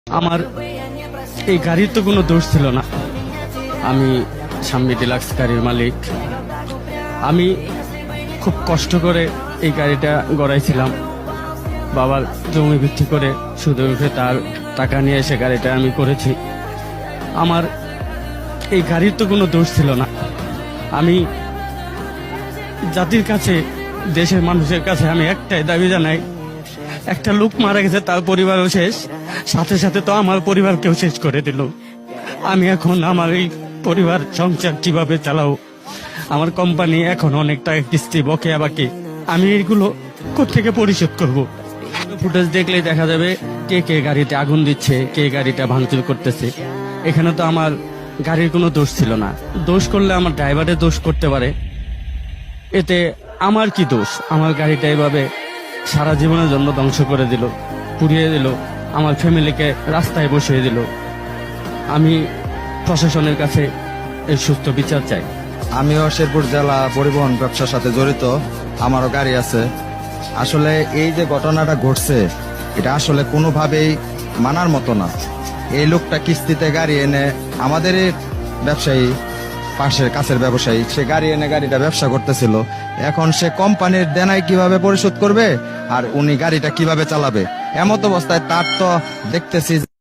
আমার এই গাড়ির তো কোনো দোষ ছিল না। আমি সামনে ডিলাক্স গাড়ির মালিক। আমি খুব কষ্ট করে এই গাড়িটা গড়াইছিলাম। বাবার জমি বিক্রি করে সুদে উঠে তার টাকা নিয়ে এসে গাড়িটা আমি করেছি। আমার এই গাড়ির তো কোনো দোষ ছিল না। আমি জাতির কাছে, দেশের মানুষের কাছে আমি একটাই দাবি জানাই, একটা লোক মারা গেছে, তার পরিবারও শেষ, সাথে সাথে তো আমার পরিবারকেও শেষ করে দিল। আমি এখন আমার এই পরিবার সংসার কিভাবে চালাও? আমার কোম্পানি এখন অনেক টাকা কিস্তি বকেয়া বাকি, আমি এইগুলো কোত্থেকে পরিশোধ করব? ফুটেজ দেখলেই দেখা যাবে কে কে গাড়িতে আগুন দিচ্ছে, কে গাড়িটা ভাঙচুর করতেছে। এখানে তো আমার গাড়ির কোনো দোষ ছিল না। দোষ করলে আমার ড্রাইভারের দোষ করতে পারে, এতে আমার কি দোষ? আমার গাড়িটা এভাবে সারা জীবনের জন্য ধ্বংস করে দিল, পুড়িয়ে দিল, আমার ফ্যামিলিকে রাস্তায় বসিয়ে দিল। আমি প্রশাসনের কাছে এর সুস্থ বিচার চাই। আমিও শেরপুর জেলা পরিবহন ব্যবসার সাথে জড়িত, আমারও গাড়ি আছে। আসলে এই যে ঘটনাটা ঘটছে, এটা আসলে কোনোভাবেই মানার মতো না। এই লোকটা কিস্তিতে গাড়ি এনে, আমাদের ব্যবসায়ী, পাশের কাছের ব্যবসায়ী, সে গাড়ি এনে গাড়িটা ব্যবসা করতেছিল। এখন সে কোম্পানির দেনাই কিভাবে পরিশোধ করবে আর উনি গাড়িটা কিভাবে চালাবে? এমত অবস্থায় তার তো দেখতেছি